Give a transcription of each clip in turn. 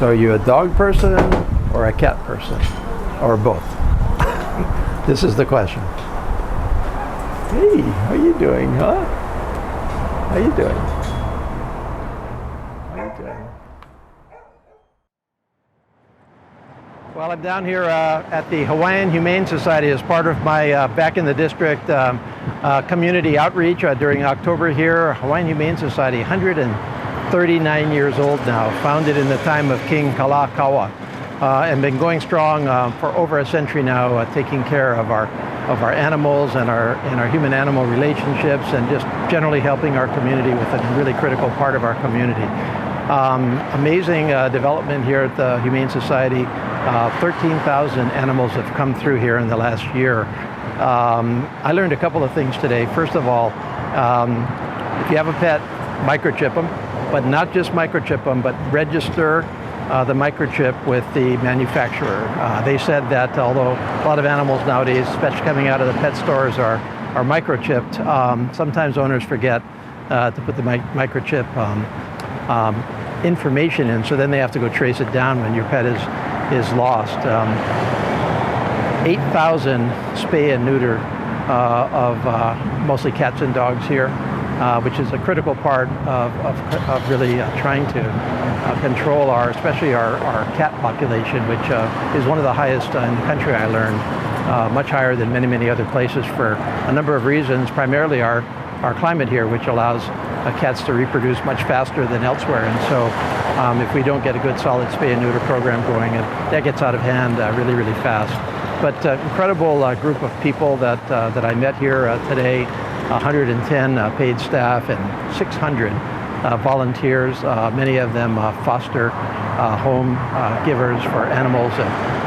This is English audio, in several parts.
So are you a dog person or a cat person? Or both? This is the question. Hey, how you doing, huh? How you doing? How you doing? Well, I'm down here at the Hawaiian Humane Society as part of my back in the district community outreach during October here. Hawaiian Humane Society, 139 years old now, founded in the time of King Kalakaua, and been going strong for over a century now, taking care of our animals and our human-animal relationships, and just generally helping our community with a really critical part of our community. Amazing development here at the Humane Society. 13,000 animals have come through here in the last year. I learned a couple of things today. First of all, if you have a pet, microchip them, but not just microchip them, but register the microchip with the manufacturer. They said that although a lot of animals nowadays, especially coming out of the pet stores, are microchipped, sometimes owners forget to put the microchip information in, so then they have to go trace it down when your pet is lost. 8,000 spay and neuter of mostly cats and dogs here, which is a critical part of really trying to control especially our cat population, which is one of the highest in the country, I learned, much higher than many other places for a number of reasons, primarily our climate here, which allows cats to reproduce much faster than elsewhere. And so if we don't get a good solid spay and neuter program going, that gets out of hand really fast. But incredible group of people that I met here today, 110 paid staff and 600 volunteers, many of them foster home givers for animals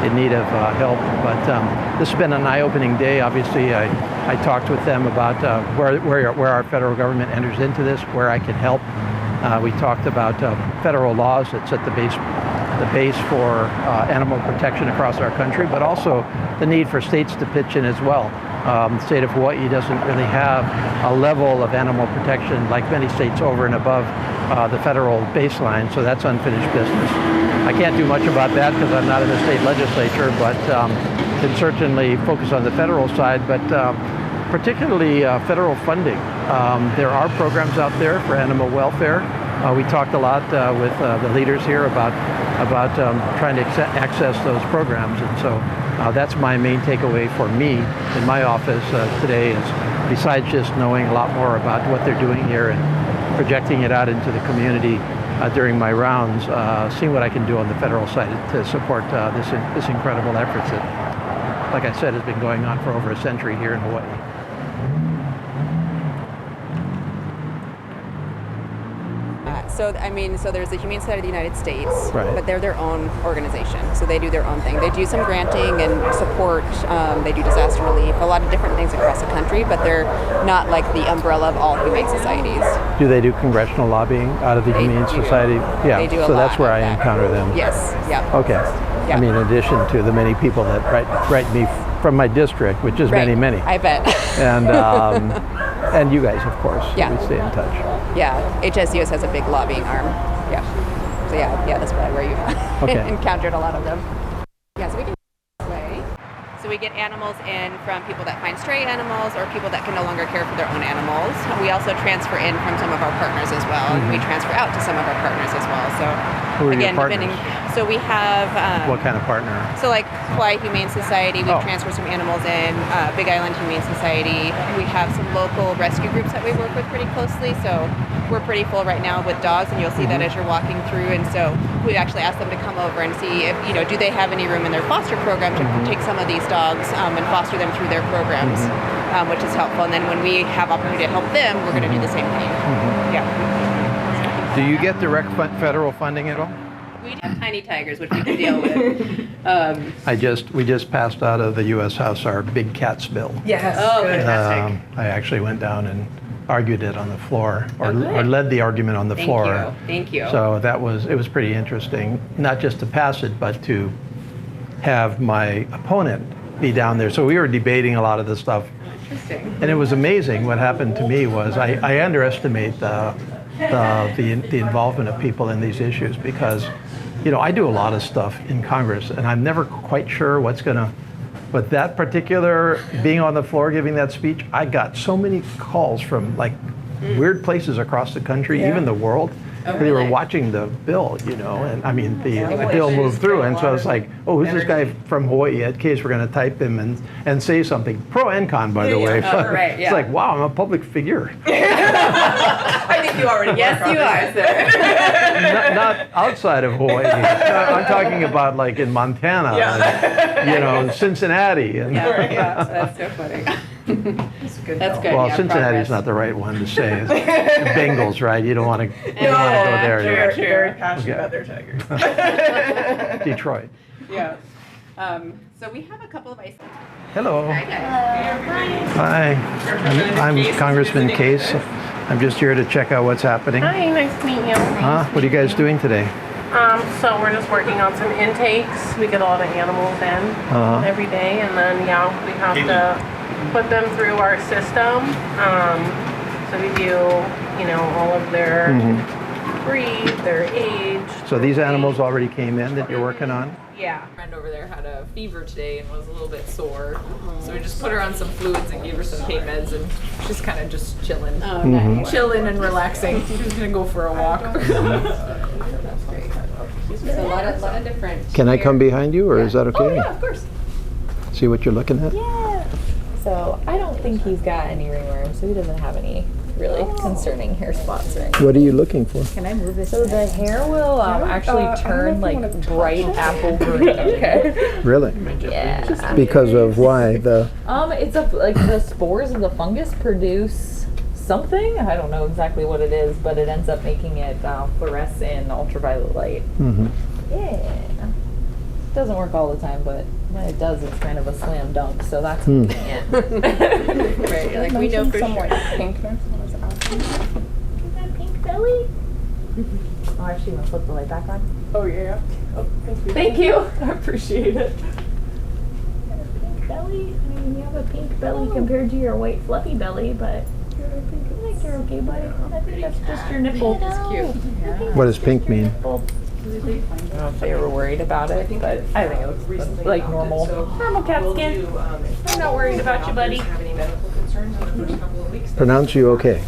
in need of help. But this has been an eye-opening day. Obviously, I talked with them about where our federal government enters into this, where I can help. We talked about federal laws that set the base for animal protection across our country, but also the need for states to pitch in as well. The state of Hawaii doesn't really have a level of animal protection like many states over and above the federal baseline, so that's unfinished business. I can't do much about that because I'm not in the state legislature, but can certainly focus on the federal side, but particularly federal funding. There are programs out there for animal welfare. We talked a lot with the leaders here about trying to access those programs, and so that's my main takeaway for me in my office today, is besides just knowing a lot more about what they're doing here and projecting it out into the community during my rounds, seeing what I can do on the federal side to support this incredible effort that, like I said, has been going on for over a century here in Hawaii. So there's the Humane Society of the United States, right, but they're their own organization, so they do their own thing. They do some granting and support, they do disaster relief, a lot of different things across the country, but they're not like the umbrella of all humane societies. Do they do congressional lobbying out of the Humane Society? Yeah, they do so that's where I encounter them. Yes, yeah. Okay. Yeah. I mean, in addition to the many people that write me from my district, which is right. many. I bet. And you guys, of course. Yeah. We stay in touch. Yeah, HSUS has a big lobbying arm. Yeah. So yeah, that's probably where you've encountered a lot of them. Yeah, so we can this way. So we get animals in from people that find stray animals or people that can no longer care for their own animals. We also transfer in from some of our partners as well. Mm-hmm. And we transfer out to some of our partners as well. So who are your partners? So we have what kind of partner? So like Hawaiʻi Humane Society, we transfer some animals in. Big Island Humane Society. We have some local rescue groups that we work with pretty closely. So we're pretty full right now with dogs, and you'll see that as you're walking through. And so we actually asked them to come over and see if, do they have any room in their foster program to take some of these dogs and foster them through their programs, which is helpful. And then when we have opportunity to help them, we're going to do the same thing. Yeah. Do you get direct federal funding at all? We have tiny tigers, which we can deal with. We just passed out of the U.S. House our big cats bill. Yes. Oh, fantastic. I actually went down and argued it on the floor, or led the argument on the floor. Thank you. So it was pretty interesting, not just to pass it, but to have my opponent be down there. So we were debating a lot of this stuff. Interesting. And it was amazing. What happened to me was I underestimate the involvement of people in these issues, because you know, I do a lot of stuff in Congress, and I'm never quite sure what's gonna. But that particular, being on the floor giving that speech, I got so many calls from like weird places across the country, even the world. They were watching the bill, you know, and I mean, the bill moved through, and so I was like, oh, who's this guy from Hawaii? In case we're going to type him and say something. Pro and con, by the way. It's like, wow, I'm a public figure. I think you already Yes, you are, sir. Not outside of Hawaii. I'm talking about like in Montana, and, you know, Cincinnati. And That's so funny. That's good. well, yeah, Cincinnati's progress. not the right one to say. It's Bengals, right? You don't want to go there. They're True. very passionate about their tigers. Detroit. Yeah. So we have a couple of ice. Hello. Hi, guys. Hi. I'm Congressman Case. I'm just here to check out what's happening. Hi, nice to meet you. What are you guys doing today? So we're just working on some intakes. We get a lot of animals in every day, and then we have to put them through our system. So we do, you know, all of their breed, their age. So these animals already came in that you're working on? Yeah. Friend over there had a fever today and was a little bit sore, so we just put her on some fluids and gave her some pain meds, and she's kind of just chilling, chilling and relaxing. She's gonna go for a walk. That's great. So a lot of different. Can I come behind you, or is that okay? Oh yeah, of course. See what you're looking at? Yeah. So I don't think he's got any ringworms, so he doesn't have any really concerning hair spots or anything. What are you looking for? Can I move this? So the hair will actually turn like bright apple green. Okay. Really? Yeah. Because of why? It's like the spores of the fungus produce something. I don't know exactly what it is, but it ends up making it fluoresce in ultraviolet light. Yeah. Doesn't work all the time, but when it does, it's kind of a slam dunk. So that's convenient. Right, you're like we know for sure. Pinkness. Is that pink belly? Oh, actually, you want to flip the light back on? Oh yeah. Oh, thank you. Thank you. I appreciate it. Pink belly. I mean, you have a pink belly compared to your white fluffy belly, but I think you're okay, buddy. I think that's just your nipple. It's cute. What does pink mean? I don't know if they were worried about it, but I think it looks like normal. Normal cat skin. I'm not worried about you, buddy. Pronounce you okay,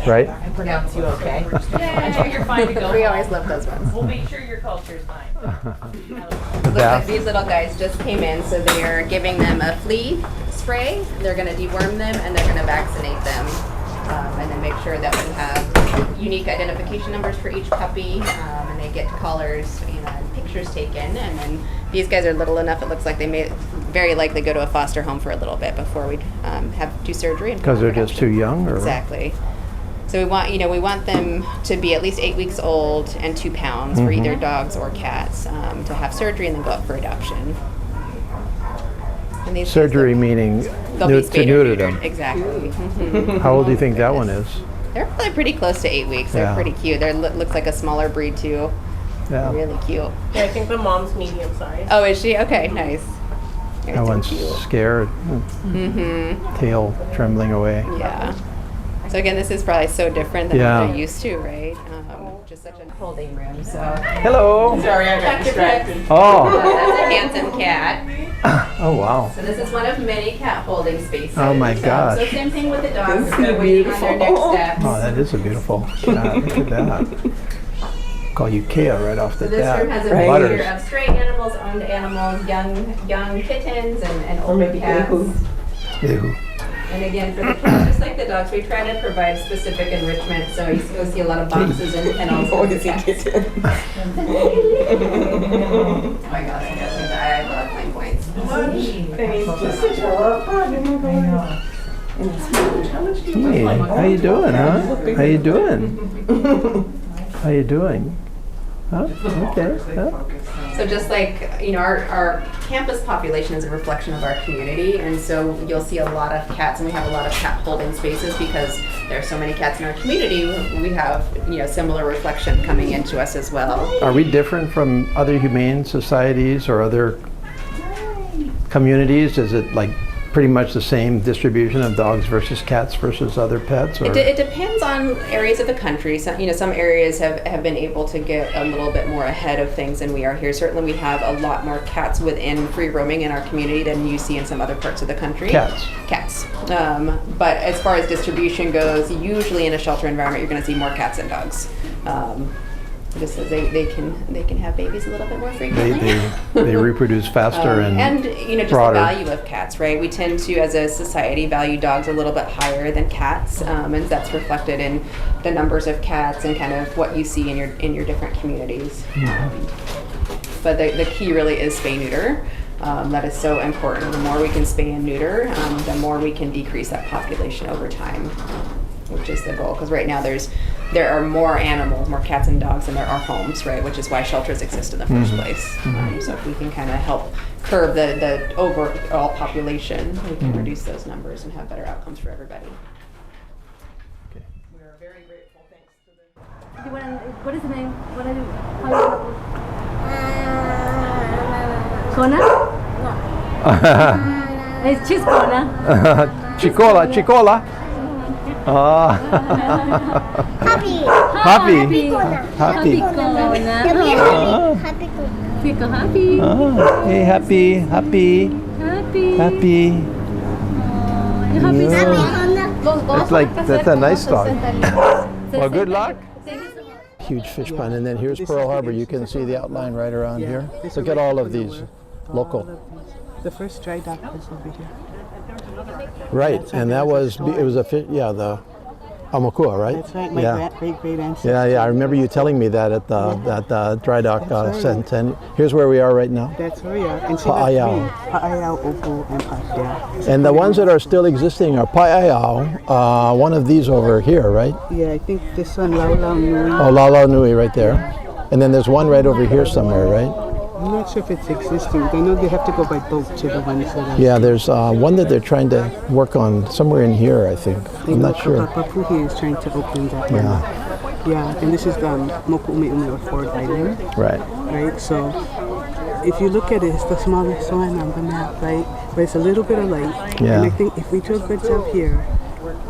right? I pronounce you okay. Yeah, you're fine to go. We always love those ones. We'll make sure your culture's fine. The Looks like these little guys just came in, so they're giving them a flea spray. They're going to deworm them, and they're going to vaccinate them, and then make sure that we have unique identification numbers for each puppy, and they get collars and pictures taken. And then these guys are little enough; it looks like they may very likely go to a foster home for a little bit before we do surgery. Because they're just too young, or Exactly. So we want them to be at least 8 weeks old and 2 pounds for either dogs or cats to have surgery and then go up for adoption. And these surgery meaning they'll be to spayed or neuter neutered. them. Exactly. How old do you think that one is? They're probably pretty close to 8 weeks. They're Yeah. pretty cute. They looks like a smaller breed too. Yeah. Really cute. Yeah, I think the mom's medium size. Oh, is she? Okay, nice. They're That so one's cute. scared, Mm-hmm. tail trembling away. Yeah. So again, this is probably so different than Yeah. what they're used to, right? Just such a holding room. So Hello. Sorry, I got distracted. Oh. that's a handsome cat. Oh wow. So this is one of many cat holding spaces. Oh my So gosh. same thing with the dogs. They're waiting on their next steps. Oh, that is a beautiful cat. Look at that. Call you Kea right off the So this bat. room has a Butters. mixture of stray animals, owned animals, young kittens, and older cats. Ew. And again, for the cats, just like the dogs, we try to provide specific enrichment. So you still see a lot of boxes and kennels for the cats. Oh my god, I guess I love my points. Hey, how you doing, huh? How you doing? How you doing? Huh? Okay. Huh? So just like, our campus population is a reflection of our community, and so you'll see a lot of cats, and we have a lot of cat holding spaces because there are so many cats in our community. We have, similar reflection coming into us as well. Are we different from other humane societies or other communities? Is it like pretty much the same distribution of dogs versus cats versus other pets? Or? It depends on areas of the country. Some areas have been able to get a little bit more ahead of things than we are here. Certainly we have a lot more cats within free roaming in our community than you see in some other parts of the country. Cats. But as far as distribution goes, usually in a shelter environment, you're going to see more cats than dogs. Just so they can have babies a little bit more frequently. They reproduce faster and just broader. the value of cats, right? We tend to, as a society, value dogs a little bit higher than cats, and that's reflected in the numbers of cats and kind of what you see in your different communities. But the key really is spay-neuter. That is so important. The more we can spay and neuter, the more we can decrease that population over time, which is the goal. Because right now there are more animals, more cats and dogs than there are homes, right? Which is why shelters exist in the first place. So if we can kind of help curb the overall population, we can reduce those numbers and have better outcomes for everybody. Okay. We are very grateful. Thanks to the. What is the name? What are you? Kona? No. She's Kona. Chicola. Happy. Happy. Hey, happy. That's a nice dog. Well, good luck. Huge fish pond, and then here's Pearl Harbor. You can see the outline right around here. Look at all of these local. The first dry dock was over here. Right, and that was the Amakua, right? That's right, my great ancestor. Yeah. I remember you telling me that at the dry dock and here's where we are right now. That's where we are. And Pāʻaiau. Pāʻaiau, Opu, and Pāʻaiau. And the ones that are still existing are Pāʻaiau, one of these over here, right? Yeah, I think this one, Laulau Nui. Oh, Laulau Nui right there. And then there's one right over here somewhere, right? I'm not sure if it's existing. I know they have to go by boat to the ones that are. Yeah, there's one that they're trying to work on somewhere in here, I think. I'm not sure. Papuhi is trying to open that one. Yeah, and this is the Moku'ume'ume or Ford Island. Right. Right, so if you look at it, it's the smallest one on the map, right? But it's a little bit of light. Yeah. And I think if we do a good job here,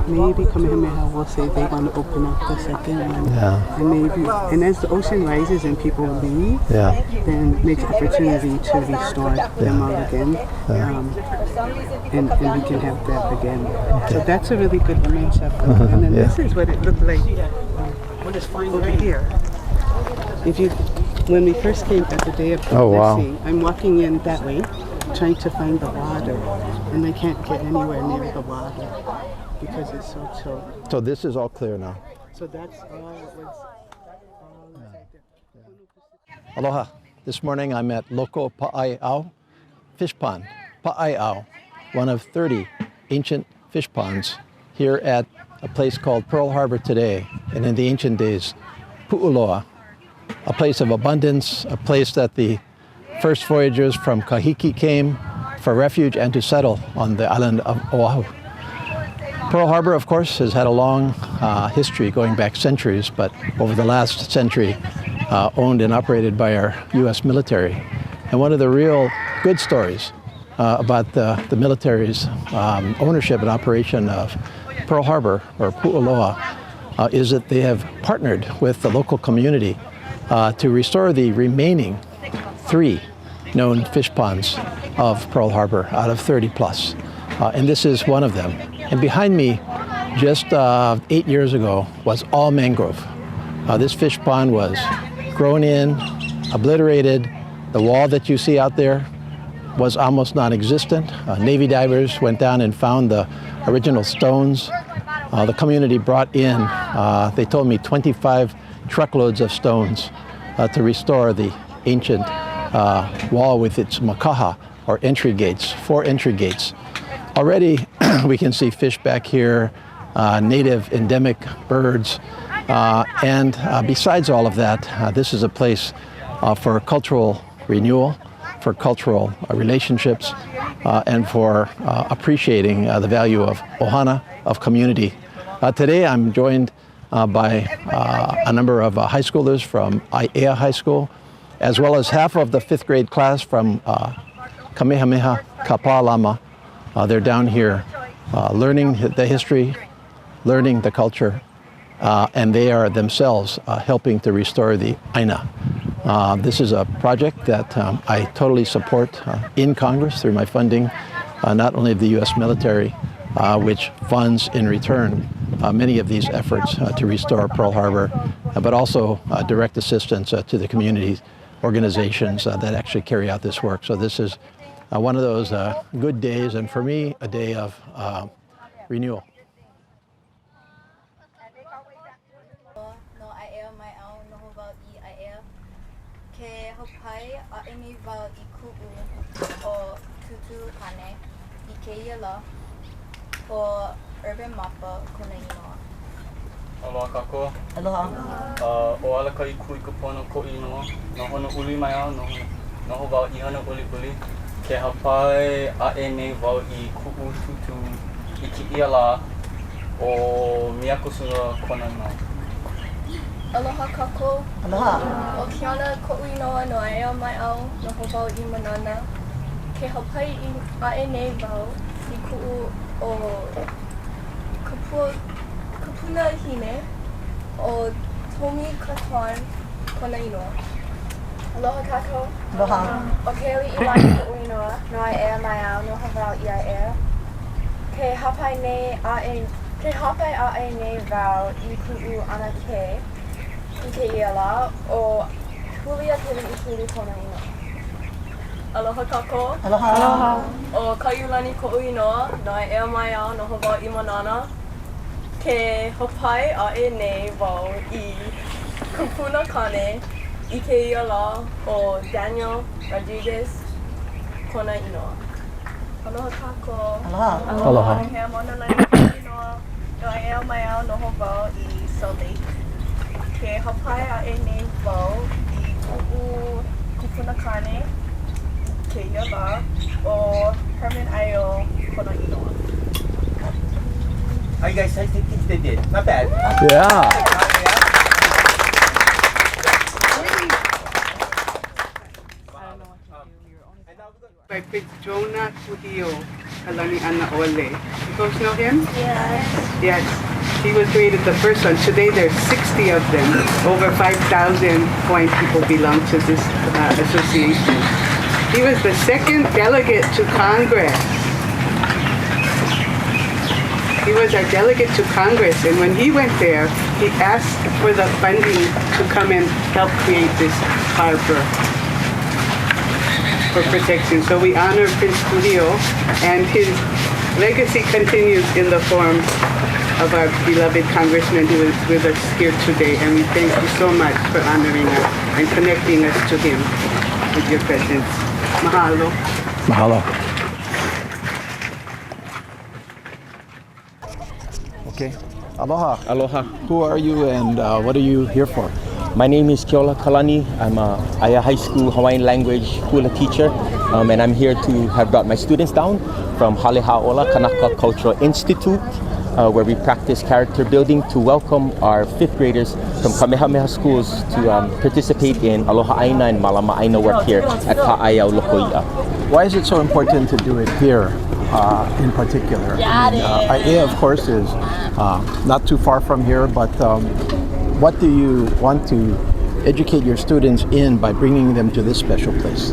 maybe Kamehameha will say they want to open up the second one. Yeah. And as the ocean rises and people leave, then it makes opportunity to restore them all again. And we can have that again. So that's a really good image of it. And then this is what it looked like over here. When we first came at the day of the blessing, I'm walking in that way, trying to find the water, and I can't get anywhere near the water because it's so chill. So this is all clear now. So that's all it was. Aloha. This morning I'm at Loko Pāʻaiau fish pond. Pāʻaiau, one of 30 ancient fish ponds here at a place called Pearl Harbor today, and in the ancient days, Pu'uloa, a place of abundance, a place that the first voyagers from Kahiki came for refuge and to settle on the island of Oahu. Pearl Harbor, of course, has had a long history going back centuries, but over the last century, owned and operated by our U.S. military. And one of the real good stories about the military's ownership and operation of Pearl Harbor, or Pu'uloa, is that they have partnered with the local community to restore the remaining 3 known fish ponds of Pearl Harbor out of 30 plus. And this is one of them. And behind me, just 8 years ago, was all mangrove. This fish pond was grown in, obliterated. The wall that you see out there was almost non-existent. Navy divers went down and found the original stones. The community brought in, they told me, 25 truckloads of stones to restore the ancient wall with its makaha, or entry gates, 4 entry gates. Already we can see fish back here, native endemic birds, and besides all of that, this is a place for cultural renewal, for cultural relationships, and for appreciating the value of ohana, of community. Today I'm joined by a number of high schoolers from Aiea High School, as well as half of the 5th grade class from Kamehameha Kapālama They're down here learning the history, learning the culture, and they are themselves helping to restore the Aina. This is a project that I totally support in Congress through my funding, not only of the U.S. military, which funds in return many of these efforts to restore Pearl Harbor, but also direct assistance to the community organizations that actually carry out this work. So this is one of those good days, and for me, a day of renewal. Urban Mappa Konainoa. Aloha kako. Aloha. O ala kai kui kupono ko ino. No hono uli mai au no ho wau I hono uli. Ke hapai a e nei wau I ku'u tutu I ki iala o miakusua konainoa. Aloha kako. Aloha. O kiana ko inoa no ea mai au no ho wau I manana. Ke hapai a e nei wau I ku'u o Kapuna hine o Tomi Katan Konainoa. Aloha kako. Aloha. O Keli Ilani ko inoa no I ea mai au no havau I ea. Ke hapai a e nei vau I ku'u ana ke I ke iala o hulia kili I kili Konainoa. Aloha kako. Aloha. Aloha. O Kaiulani ko inoa no I ea mai au no havau I manana. Ke hopai a e nei wau I kupuna kane I ke iala o Daniel Rodriguez kona inoa. Aloha kako. Aloha. Aloha. He mona lani ko inoa no I ea mai au no wau I Salt Lake. Ke hopai a e nei wau I ku'u kupuna kane ke iala o Herman Ayo kona inoa. Hi guys, I think they did. Not bad. Yeah. By Prince Jonah Kuhio, Kalani Ana Ole. You folks know him? Yes. Yes. He was created the first one. Today there's 60 of them. Over 5,000 Hawaiian people belong to this association. He was the second delegate to Congress. He was our delegate to Congress, and when he went there, he asked for the funding to come and help create this harbor for protection. So we honor Prince Kuhio, and his legacy continues in the form of our beloved Congressman who is with us here today, and we thank you so much for honoring us and connecting us to him with your presence. Mahalo. Mahalo. Okay. Aloha. Aloha. Who are you and what are you here for? My name is Keola Kalani. I'm a Aya High School Hawaiian language hula teacher, and I'm here to have brought my students down from Halehaʻola Kanaka Cultural Institute, where we practice character building to welcome our 5th graders from Kamehameha schools to participate in Aloha Aina and Malama Aina work here at Pāʻaiau Loko Iʻa. Why is it so important to do it here in particular? Ia, of course, is not too far from here, but what do you want to educate your students in by bringing them to this special place?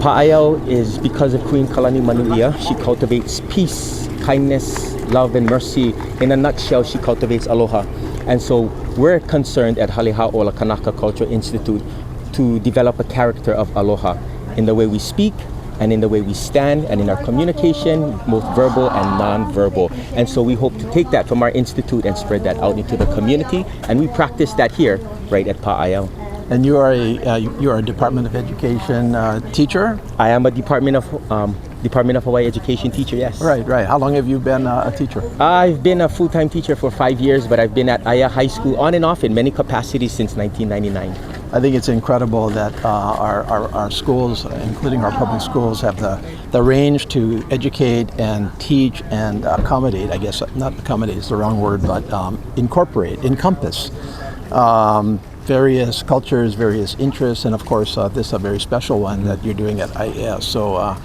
Pāʻaiau is because of Queen Kalani Manuia. She cultivates peace, kindness, love, and mercy. In a nutshell, she cultivates aloha. And so we're concerned at Halehaʻola Kanaka Cultural Institute to develop a character of aloha in the way we speak, and in the way we stand, and in our communication, both verbal and non-verbal. And so we hope to take that from our institute and spread that out into the community, and we practice that here, right at Pāʻaiau. And you are a Department of Education teacher? I am a Department of Hawaii Education teacher, yes. Right. How long have you been a teacher? I've been a full-time teacher for 5 years, but I've been at Aya High School on and off in many capacities since 1999. I think it's incredible that our schools, including our public schools, have the range to educate and teach and accommodate, I guess, not accommodate is the wrong word, but encompass various cultures, various interests, and of course this is a very special one that you're doing at IAS. So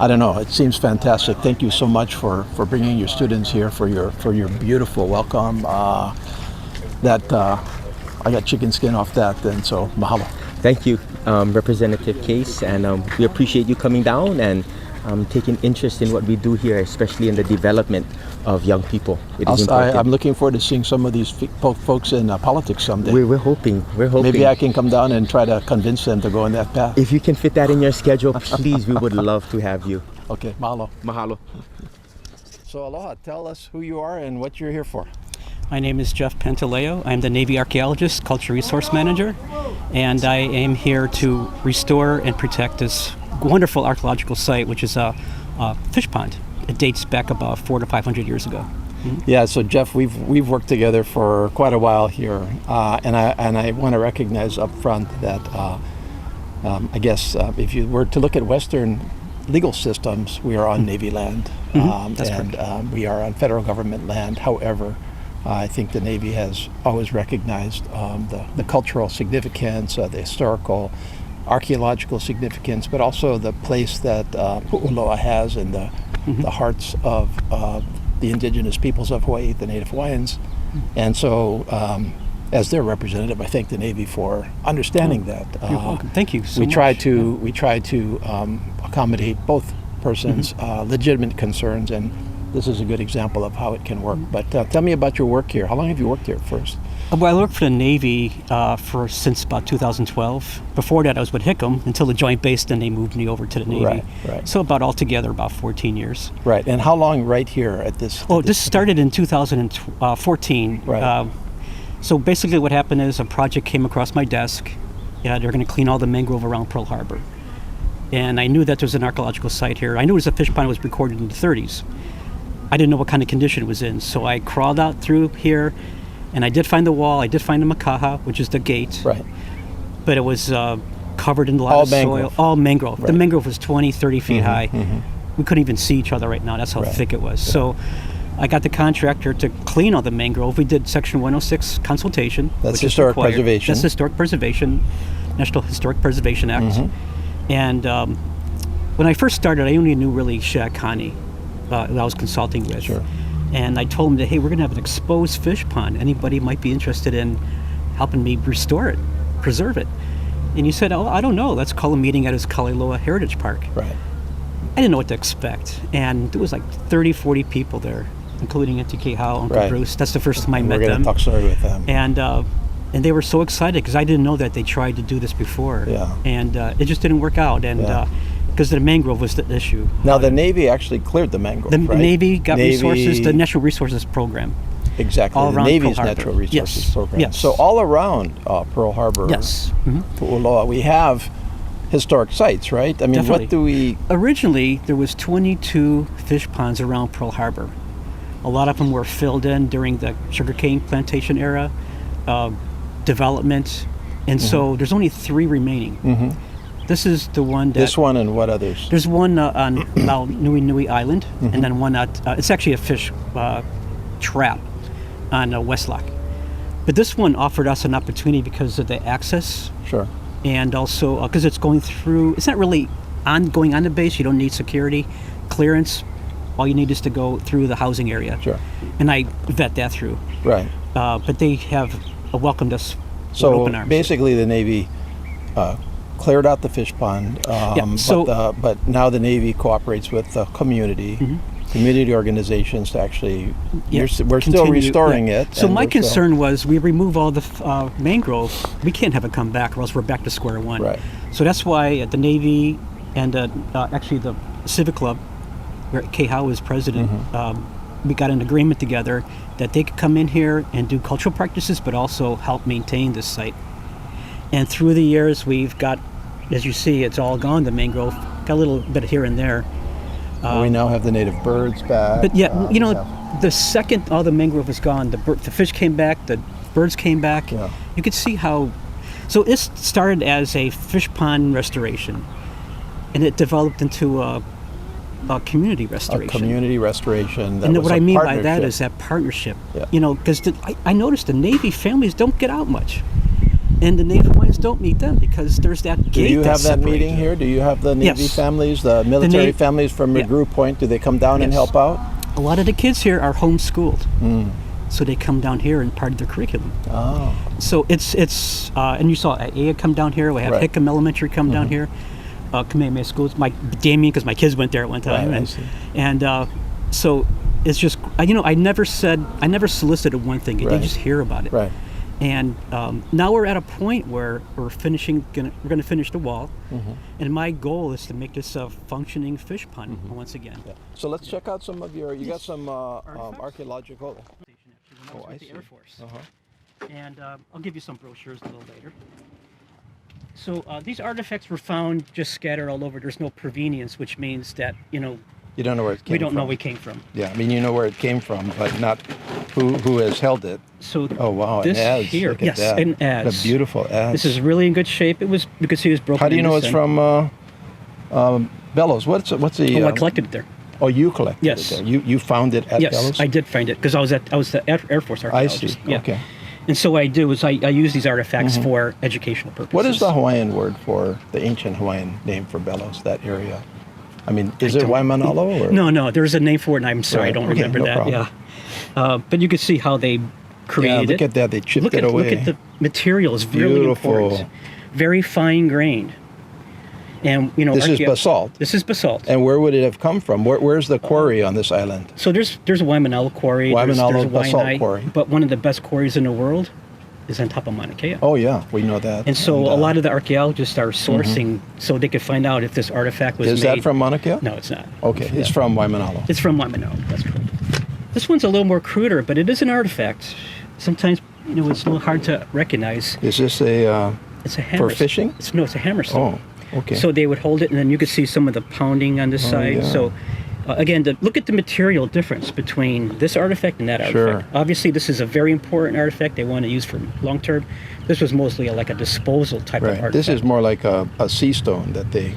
I don't know. It seems fantastic. Thank you so much for bringing your students here, for your beautiful welcome. I got chicken skin off that, and so mahalo. Thank you, Representative Case, and we appreciate you coming down and taking interest in what we do here, especially in the development of young people. It is important. I'm looking forward to seeing some of these folks in politics someday. We're hoping. Maybe I can come down and try to convince them to go in that path. If you can fit that in your schedule, please, we would love to have you. Okay, mahalo. Mahalo. So aloha, tell us who you are and what you're here for. My name is Jeff Pantaleo. I'm the Navy Archaeologist, Culture Resource Manager, and I am here to restore and protect this wonderful archaeological site, which is a fish pond. It dates back about 400 to 500 years ago. Mm-hmm. Yeah, so Jeff, we've worked together for quite a while here, and I want to recognize up front that I guess if you were to look at Western legal systems, we are on Navy land, and we are on federal government land. However, I think the Navy has always recognized the cultural significance, the historical, archaeological significance, but also the place that Pu'uloa has in the hearts of the indigenous peoples of Hawaii, the Native Hawaiians. And so, as their representative, I thank the Navy for understanding that. You're welcome. Thank you so we much. We try to accommodate both persons' legitimate concerns, and this is a good example of how it can work. But tell me about your work here. How long have you worked here first? Well, I worked for the Navy since about 2012. Before that, I was with Hickam until the Joint Base, then they moved me over to the Navy. Right. So altogether about 14 years. Right. And how long right here at this? This started in 2014. Right. So basically what happened is a project came across my desk. They're going to clean all the mangrove around Pearl Harbor. And I knew that there was an archaeological site here. I knew it was a fish pond that was recorded in the 30s. I didn't know what kind of condition it was in. So I crawled out through here, and I did find the wall. I did find the makaha, which is the gate. Right. But it was covered in a lot of soil. All mangrove. Right. The mangrove was 20, 30 feet high. We couldn't even see each other right now. That's how thick it was. Yeah. So I got the contractor to clean all the mangrove. We did Section 106 consultation. That's historic preservation. That's historic preservation, National Historic Preservation Act. And when I first started, I only knew really Shiakani that I was consulting with. Sure. And I told him that, hey, we're going to have an exposed fish pond. Anybody might be interested in helping me restore it, preserve it. And he said, I don't know. Let's call a meeting at his Kaliloa Heritage Park. Right. I didn't know what to expect. And there was like 30, 40 people there, including Auntie Kehau, Uncle Bruce. That's the first time I met them. We're going to talk story with them. And they were so excited because I didn't know that they tried to do this before. Yeah. And it just didn't work out. And because the mangrove was the issue. Now the Navy actually cleared the mangrove, the right? Navy got resources, the Natural Resources Program. Exactly, all the around Navy's Pearl Natural Harbor. Resources Program. Yes. So all around Pearl Harbor, Pu'uloa, we have historic sites, right? I mean, Definitely. What do we... Originally, there was 22 fish ponds around Pearl Harbor. A lot of them were filled in during the sugarcane plantation era, development, and so there's only 3 remaining. This is the one that... This one and what others? There's one on Lau Nui Nui Island, and then one at... it's actually a fish trap on West Loch. But this one offered us an opportunity because of the access. Sure. And also because it's going through... It's not really going on the base. You don't need security clearance. All you need is to go through the housing area. Sure. And I vet that through. Right. But they have welcomed us with open arms. So basically the Navy cleared out the fish pond, but now the Navy cooperates with the community organizations to actually, we're still restoring it. So my concern was we remove all the mangrove, we can't have it come back or else we're back to square one. Right. So that's why the Navy and actually the Civic Club, where Kehau is president, we got an agreement together that they could come in here and do cultural practices, but also help maintain this site. And through the years, we've got, as you see, it's all gone, the mangrove, got a little bit here and there. We now have the native birds back. But the second all the mangrove was gone, the fish came back, the birds came back. Yeah. You could see how, so it started as a fish pond restoration, and it developed into a community restoration. A community restoration. And what I mean by that is that partnership. Yeah. Because I noticed the Navy families don't get out much. And the Native Hawaiians don't meet them because there's that gate. Do you have that separates meeting them. here? Do you have the Navy Yes. families, the military families from McGrew Point? Do they come down and help out? A lot of the kids here are homeschooled. So they come down here and part of their curriculum. Oh. So it's and you saw AA come down here. We have Right. Hickam Elementary come down here. Kamehameha Schools, Damien, because my kids went there at one time. Right, I see. And so it's just, I never solicited one thing. Right. They just hear about it. Right. And now we're at a point where we're going to finish the wall. And my goal is to make this a functioning fish pond once again. Yeah. So let's check out some of you got some archaeological. Oh, I see. The Air Force. And I'll give you some brochures a little later. So these artifacts were found just scattered all over. There's no provenience, which means that, You don't know where it came from. we don't know where it came from. Yeah, I mean, you know where it came from, but not who has held it. So oh wow, this an adze. here, Look at yes, that. an adze. A beautiful adze. This is really in good shape. You could see it was broken. How do you know into it's some- from Bellows? What's the? I collected it there. Oh, you collected Yes. it there. You found it at Yes, Bellows? I did find it because I was the Air Force I archaeologist. see. Yeah. Okay. And so what I do is I use these artifacts for educational purposes. What is the Hawaiian word for the ancient Hawaiian name for Bellows? That area. I mean, is it Waimanalo or? No. There's a name for it, and I'm sorry, I don't remember no that. problem. Yeah. But you can see how they created look it. at that. They chipped it away. Look at the material. It's really Beautiful. important. Very fine grained. And This is basalt. This is basalt. And where would it have come from? Where's the quarry on this island? So there's a Waimanalo quarry. there's Waimanalo a basalt Waianae, quarry. But one of the best quarries in the world is on top of Mauna Kea. Oh yeah, we know that. And so a lot of the archaeologists are sourcing so they could find out if this artifact was Is made. that from Mauna Kea? No, it's not. Okay, it's from Waimanalo. It's from Waimanalo. That's correct. This one's a little more cruder, but it is an artifact. Sometimes it's a little hard to recognize. Is this a It's a hammer. for fishing? It's a hammerstone. Oh, okay. So they would hold it, and then you could see some of the pounding on this side. yeah. So again, look at the material difference between this artifact and that Sure. artifact. Obviously, this is a very important artifact they want to use for long term. This was mostly like a disposal type of Right. artifact. This is more like a sea stone that they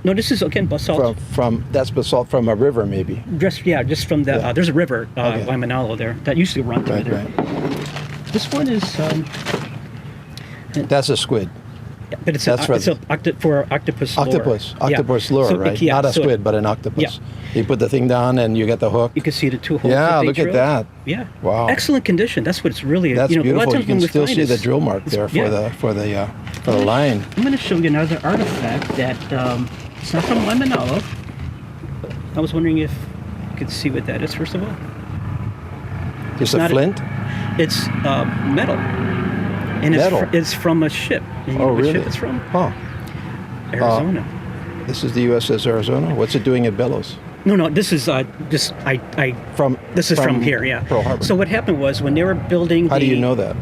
No, this is again basalt. from that's basalt from a river maybe. Just from the Yeah. there's a river, Okay. Waimanalo there that used to run through Right, there. right. This one is, That's a squid. but it's That's for octopus lure. Octopus lure, So, right? yeah, Not a so- squid, but an octopus. Yeah. You put the thing down and you get the hook. You can see the two holes. Yeah, that they look at drilled. that. Yeah. Wow. Excellent condition. That's what it's really. That's A lot beautiful. of You times when can we still find see the this- drill mark there for the line. I'm going to show you another artifact that it's not from Waimanalo. I was wondering if you could see what that is first of all. Just a not a- flint? It's metal. And Metal? It's from a ship. And you know Oh, what really? ship it's from? Huh. Arizona. This is the USS Arizona. What's it doing at Bellows? No. This is just From This is from here. Yeah. Pearl Harbor. So what happened was when they were building. How do you know that?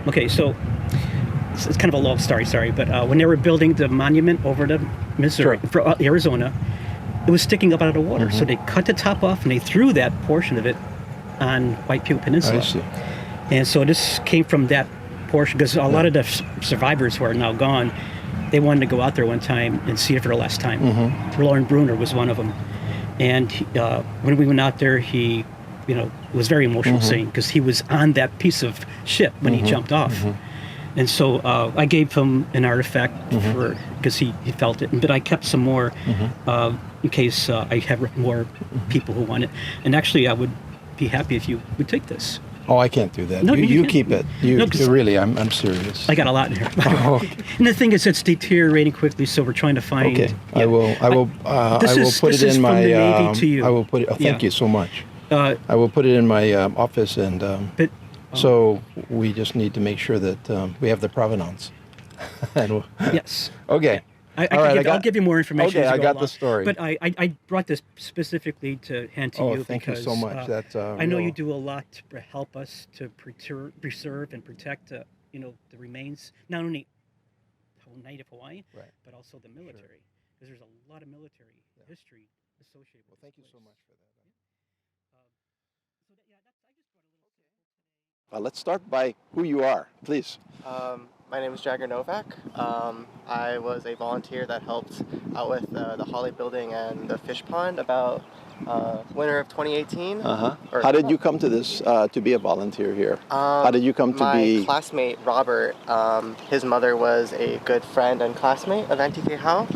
Okay, so it's kind of a long story. Sorry, but when they were building the monument over the Missouri, Sure. for Arizona, it was sticking up out of the water. Mm-hmm. So they cut the top off and they threw that portion of it on Waipio Peninsula. I see. And so this came from that portion because a lot of the survivors who are now gone, they wanted to go out there one time and see it for the last time. Mm-hmm. Lauren Bruner was one of them. And when we went out there, he, it was very emotional Mm-hmm. scene because he was on that piece of ship when he jumped off. And so I gave him an artifact for because he felt it. But I kept some more in case I have more people who want it. And actually, I would be happy if you would take this. Oh, I can't do that. No, you can't. keep it. No, 'cause Really, I'm serious. I got a lot in here. Oh, And the thing is, it's deteriorating quickly, so we're trying to find. okay. Yeah. I will put this it is in from my. the Navy to you. I will put it. Oh, thank Yeah. you so much. Uh, I will put it in my office, and but so we just need to make sure that we have the provenance. And yes. okay. I'll give you more information. Okay, as we I go got the along. story. But I brought this specifically to hand to you Thank because you so much. That's I know real- you do a lot to help us to preserve and protect the remains, not only Native Hawaiian, Right. but also the military, because there's a lot of military history associated with. Thank you so much for that. So Let's start by who you are, please. My name is Jagger Novak. I was a volunteer that helped out with the Holly building and the fish pond about winter of 2018. Or- How did you come to this, to be a volunteer here? How did you come to my be? classmate, Robert, his mother was a good friend and classmate of Auntie Kay Howe.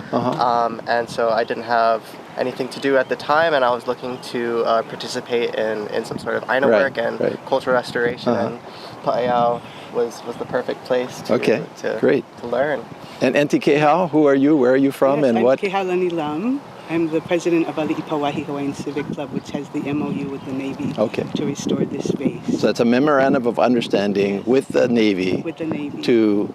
And so I didn't have anything to do at the time, and I was looking to participate in some sort of Aina work and cultural restoration, and Pāʻaiau was the perfect place to, great. to learn. And Auntie Kay Howe, who are you? Where are you from? Yes, and I'm what? Kehaulani Lam. I'm the president of Ali'i Hawaiian Civic Club, which has the MOU with the Navy to restore this space. So it's a memorandum of understanding with the Navy, to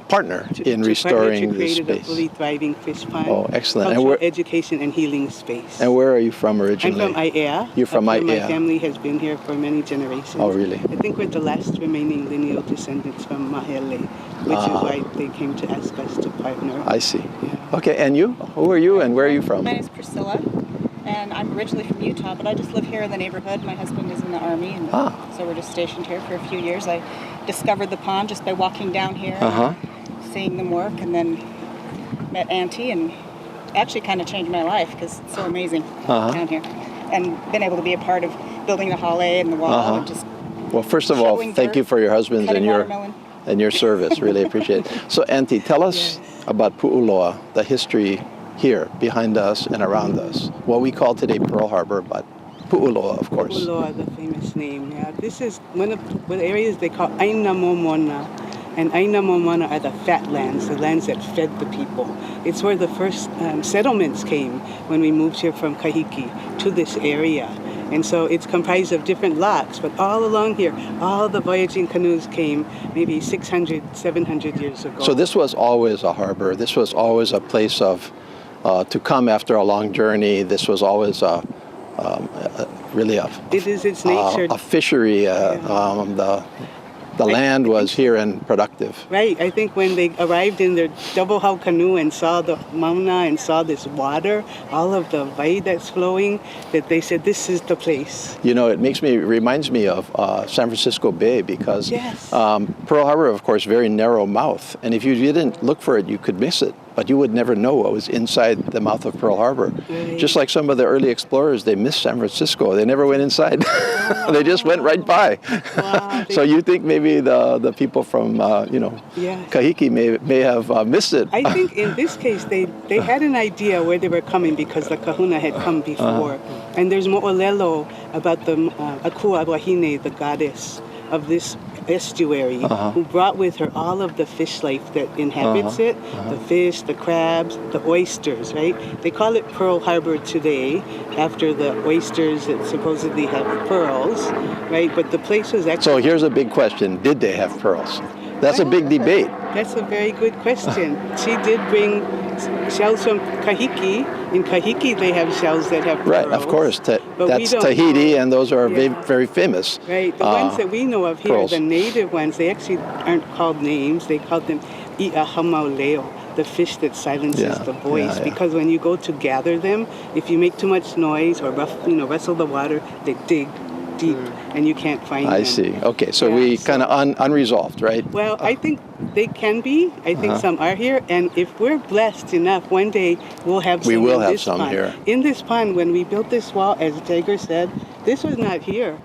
partner in restoring this create a space. fully thriving fish pond. Oh, excellent. And Cultural where, education and healing space. and where are you from originally? I'm from Aiea. You're from Up here. My Aiea. family has been here for many generations. Oh, really? I think we're the last remaining lineal descendants from Mahele, which is why they came to ask us to partner. I see. Okay, and you? Who are you and where are you from? My name is Priscilla, and I'm originally from Utah, but I just live here in the neighborhood. My husband is in the Army, and so we're just stationed here for a few years. I discovered the pond just by walking down here, seeing them work, and then met Auntie, and actually kind of changed my life because it's so amazing down here. And been able to be a part of building the hale and the wall, and just Well, first of all, thank you for your husbands and your service. Really appreciate it. So, Auntie, tell us about Pu'uloa, the history here behind us and around us. What we call today Pearl Harbor, but Pu'uloa, of course. Pu'uloa, the famous name. Yeah, this is one of the areas they call Aina Momona. And Aina Momona are the fat lands, the lands that fed the people. It's where the first settlements came when we moved here from Kahiki to this area. And so it's comprised of different lots, but all along here, all the voyaging canoes came maybe 600, 700 years ago. So this was always a harbor. This was always a place of, to come after a long journey. This was always really it is its nature. A fishery. The land was here and productive. Right. I think when they arrived in their double hull canoe and saw the mauna and saw this water, all of the vai that's flowing, that they said, this is the place. You know, it reminds me of San Francisco Bay because Pearl Harbor, of course, very narrow mouth. And if you didn't look for it, you could miss it. But you would never know what was inside the mouth of Pearl Harbor. Right. Just like some of the early explorers, they missed San Francisco. They never went inside. They just went right by. Wow, So you think maybe the people from, Kahiki may have missed it. I think in this case, they had an idea where they were coming because the kahuna had come before. And there's more Ōlelo about the Akua Wahine, the goddess of this estuary, who brought with her all of the fish life that inhabits it, the fish, the crabs, the oysters, right? They call it Pearl Harbor today after the oysters that supposedly have pearls, right? But the place was actually... So here's a big question. Did they have pearls? That's a big debate. That's a very good question. She did bring shells from Kahiki. In Kahiki, they have shells that have pearls. Right, of course. That's Tahiti, and those are very famous. Right, the ones that we know of here, pearls. the native ones, they actually aren't called names. They call them I'a Hamauleo, the fish that silences the voice. Because when you go to gather them, if you make too much noise or wrestle the water, they dig deep and you can't find them. I see. Okay, so we kind of unresolved, right? Well, I think they can be. I think some are here. And if we're blessed enough, one day we'll have some We will in have this some pond. here. In this pond, when we built this wall, as Jagger said, this was not here.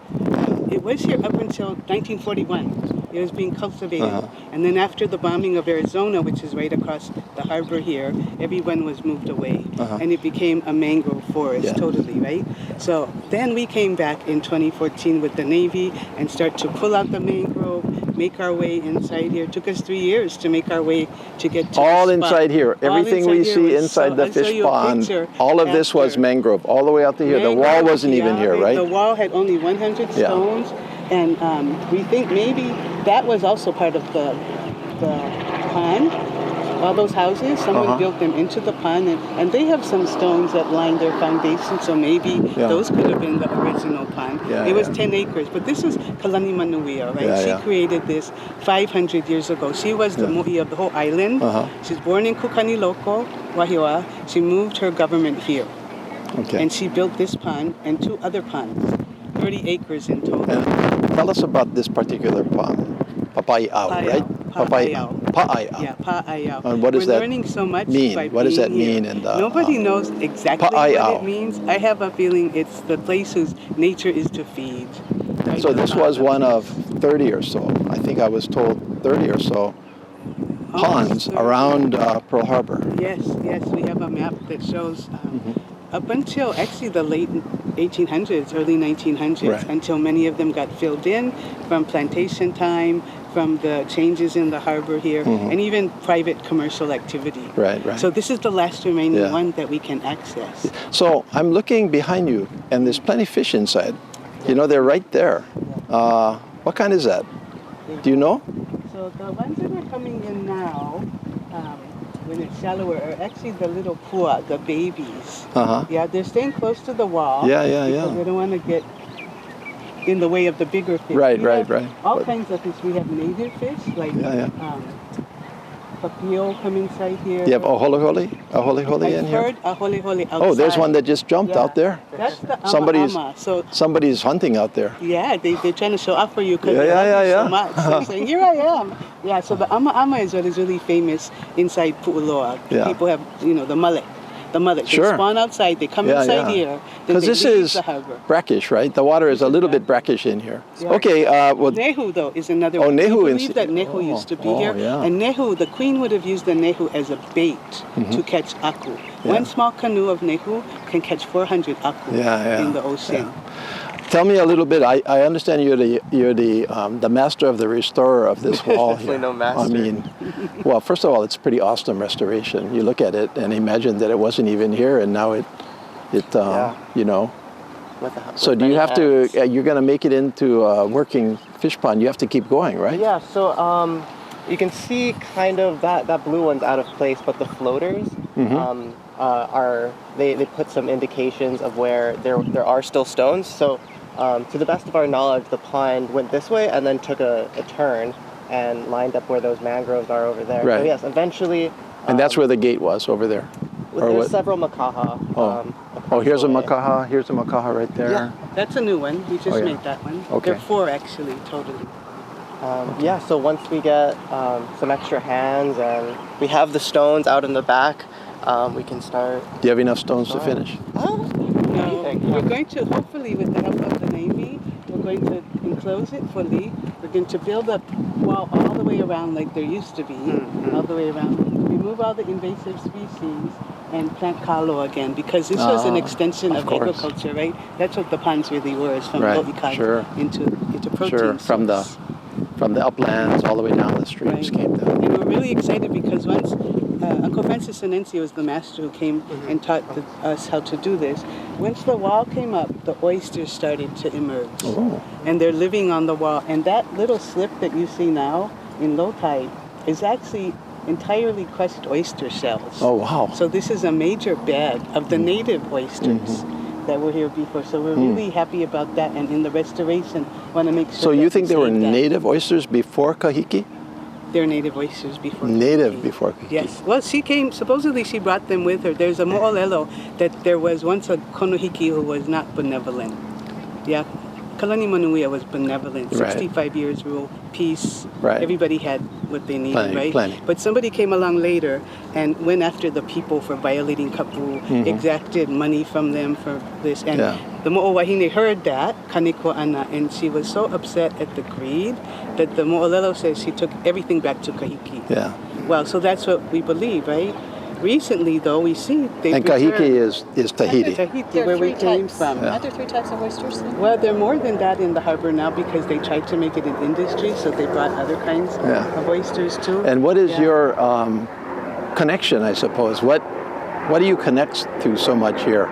It was here up until 1941. It was being cultivated. And then after the bombing of Arizona, which is right across the harbor here, everyone was moved away. And it became a mangrove forest, totally, right? So then we came back in 2014 with the Navy and start to pull out the mangrove, make our way inside here. It took us 3 years to make our way to get to all the spot. inside here. Everything we see inside the I'll show fish you a pond, picture all of this was mangrove, all the way out to here. The wall wasn't even here, right? The wall had only 100 stones, and we think maybe that was also part of the pond. All those houses, someone built them into the pond, and they have some stones that line their foundation, so maybe those could have been the original pond. It was 10 acres, but this is Kalani Manuia, right? She created this 500 years ago. She was the mo'i of the whole island. She's born in Kukani Loko, Wahiawa. She moved her government here. And she built this pond and 2 other ponds, 30 acres in total. And tell us about this particular pond, Pāʻaiau, right? Pāʻaiau. Yeah, Pāʻaiau. And what does We're that learning so much mean? by What does that being mean? here. And nobody knows exactly Pāʻaiau. what it means. I have a feeling it's the place whose nature is to feed. Right? So this was one of 30 or so. I think I was told 30 or so ponds around Pearl Harbor. Yes, we have a map that shows up until actually the late 1800s, early 1900s, Right. until many of them got filled in from plantation time, from the changes in the harbor here, and even private commercial activity. Right, right. So this is the last remaining Yeah. one that we can access. So I'm looking behind you, and there's plenty of fish inside. You know, they're right there. What kind is that? Do you know? So the ones that are coming in now, when it's shallower, are actually the little pua, the babies. Yeah, they're staying close to the wall. Yeah, yeah, because yeah. they don't want to get in the way of the bigger fish. Right, We right, have right. All But- kinds of fish. We have native fish, like papio come inside here. You have a holy in I've here? heard a holy outside. Oh, there's one that just jumped Yeah. out there. That's the Somebody's So somebody's hunting out there. yeah, they're trying to show off for you because Yeah, they yeah, love yeah, you yeah. so much. So they're saying, here I am. Yeah, so the ama is what is really famous inside Pu'uloa. Yeah. People have, the mullet. The mullet. Sure. They spawn outside, they come Yeah, inside yeah. here, then Because they this leave is the harbor. brackish, right? The water is a little bit brackish in here. Yeah. Okay, well, Nehu, though, is another Oh, one. nehu We in- believe that nehu used to be oh, here. yeah. And nehu, the queen would have used the nehu as a bait to catch aku. Yeah. One small canoe of nehu can catch 400 aku Yeah. in the ocean. tell me a little bit. I understand you're the master of the restorer of this wall Definitely here. no master. I mean, well, first of all, it's pretty awesome restoration. You look at it and imagine that it wasn't even here, and now you know. So do you have to? You're going to make it into a working fish pond. You have to keep going, right? Yeah. So you can see kind of that blue one's out of place, but the floaters are they put some indications of where there are still stones. So to the best of our knowledge, the pond went this way and then took a turn and lined up where those mangroves are over there. Right. So yes, eventually. And that's where the gate was, over there. There's several makaha. Here's a makaha. Here's a makaha right there. Yeah, that's a new one. We just yeah. made that one. Okay. There are 4 actually, totally. Yeah, so once we get some extra hands and we have the stones out in the back, we can start. Do you have enough stones to finish? No, we're going to, hopefully with the help of the Navy, we're going to enclose it fully. We're going to build a wall all the way around like there used to be, all the way around. Remove all the invasive species and plant kalo again, because this was an extension of agriculture, right? That's what the ponds really were, is from Lo'ikaga into protein. Sure, from the uplands all the way down the streams came down. And we're really excited because once Uncle Francis Senencio was the master who came and taught us how to do this. Once the wall came up, the oysters started to emerge. Oh. And they're living on the wall. And that little slip that you see now in low tide is actually entirely crushed oyster shells. Oh, wow. So this is a major bed of the native oysters that were here before. So we're really happy about that. And in the restoration, want to make sure. So you think there were native oysters before Kahiki? They're native oysters before. Native before Kahiki. Yes. Well, supposedly she brought them with her. There's a Ōlelo that there was once a konohiki who was not benevolent. Yeah. Kalani Manuia was benevolent. Right. 65 years rule, peace. Right. Everybody had what they needed, right? Plenty. But somebody came along later and went after the people for violating kapu, exacted money from them for this. And the Mo'owahine heard that, Kaniko Ana, and she was so upset at the greed that the Mo'olelo says she took everything back to Kahiki. Yeah. Well, so that's what we believe, right? Recently, though, we see they And Kahiki is Tahiti. Tahiti, where we came from. Aren't there 3 types of oysters? Well, there are more than that in the harbor now because they tried to make it an industry, so they brought other kinds of oysters too. And what is your connection, I suppose? What do you connect to so much here?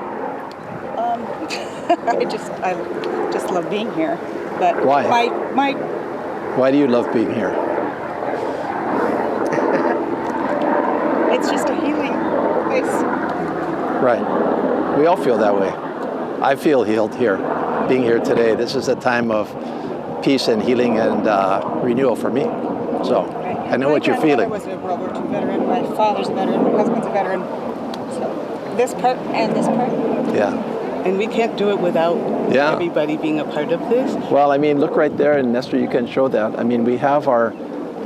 I just love being here. But Why? Why do you love being here? It's just a healing place. Right. We all feel that way. I feel healed here, being here today. This is a time of peace and healing and renewal for me. So I know what you're feeling. My grandfather was a World War II veteran. My father's a veteran. My husband's a veteran. So this part and this part. Yeah. And we can't do it without everybody being a part of this. Well, I mean, look right there, and Nestor, you can show that. I mean, we have our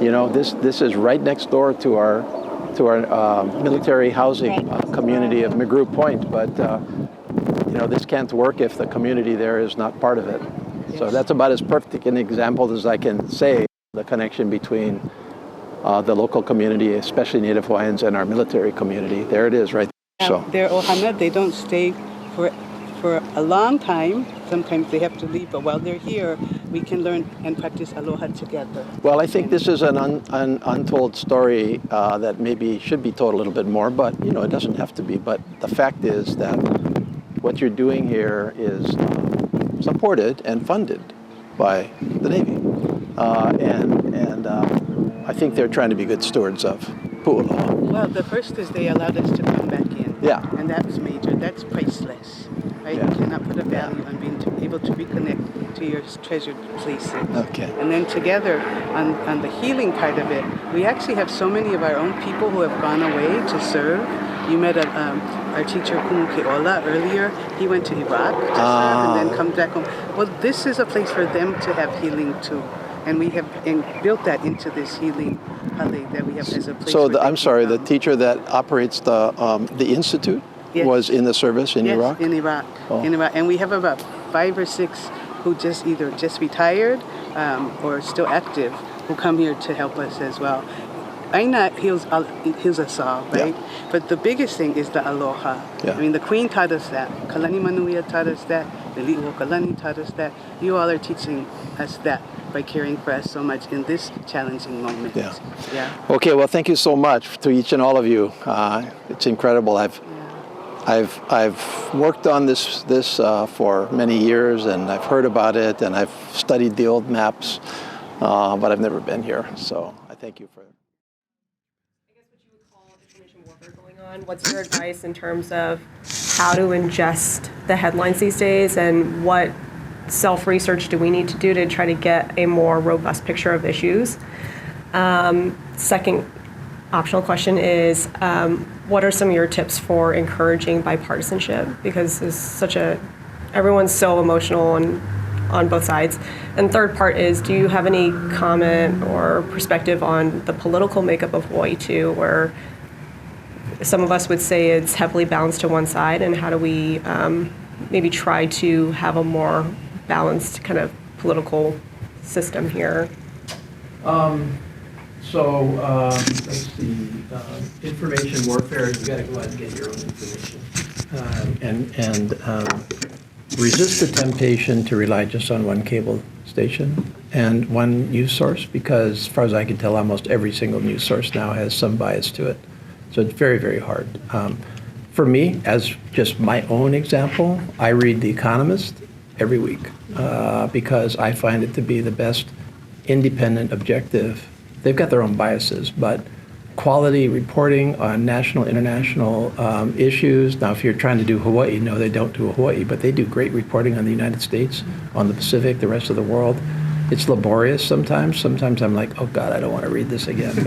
You know, this is right next door to our military housing community of McGrew Point, but you know, this can't work if the community there is not part of it. So that's about as perfect an example as I can say, the connection between the local community, especially Native Hawaiians, and our military community. There it is, right there. So They're ohana, they don't stay for a long time. Sometimes they have to leave, but while they're here, we can learn and practice aloha together. well, I think this is an untold story that maybe should be told a little bit more, but you know, it doesn't have to be. But the fact is that what you're doing here is supported and funded by the Navy, and I think they're trying to be good stewards of pu'uloa. Well, the first is they allowed us to come back in. Yeah. And that was major. That's priceless. Right? Yeah. You cannot put a value on being able to reconnect to your treasured places. Okay. And then together, on the healing part of it, we actually have so many of our own people who have gone away to serve. You met our teacher, Keola, earlier. He went to Iraq to serve and then come back home. Well, this is a place for them to have healing too. And we have built that into this healing hale that we have as a place. So I'm sorry, the teacher that operates the institute was in the service in Iraq? In Iraq. Oh. In Iraq. And we have about 5 or 6 who either just retired or still active who come here to help us as well. Aina heals us all, right? Yeah. But the biggest thing is the aloha. Yeah. I mean, the Queen taught us that. Kalani Manuia taught us that. The Li'u Kalani taught us that. You all are teaching us that by caring for us so much in this challenging moment. Yeah. Yeah. Okay, well, thank you so much to each and all of you. It's incredible. I've worked on this for many years, and I've heard about it, and I've studied the old maps, but I've never been here. So I thank you for it. What's your advice in terms of how to ingest the headlines these days, and what self-research do we need to do to try to get a more robust picture of issues? Second optional question is, what are some of your tips for encouraging bipartisanship? Because everyone's so emotional on both sides. And third part is, do you have any comment or perspective on the political makeup of Hawaii too, where some of us would say it's heavily balanced to one side, and how do we maybe try to have a more balanced kind of political system here? Let's see, information warfare, you gotta go out and get your own information. Resist the temptation to rely just on one cable station and one news source, because as far as I can tell, almost every single news source now has some bias to it. So it's very, very hard. For me, as just my own example, I read The Economist every week because I find it to be the best independent, objective. They've got their own biases, but quality reporting on national, international issues. Now, if you're trying to do Hawaii, no, they don't do Hawaii, but they do great reporting on the United States, on the Pacific, the rest of the world. It's laborious sometimes. Sometimes I'm like, oh God, I don't want to read this again.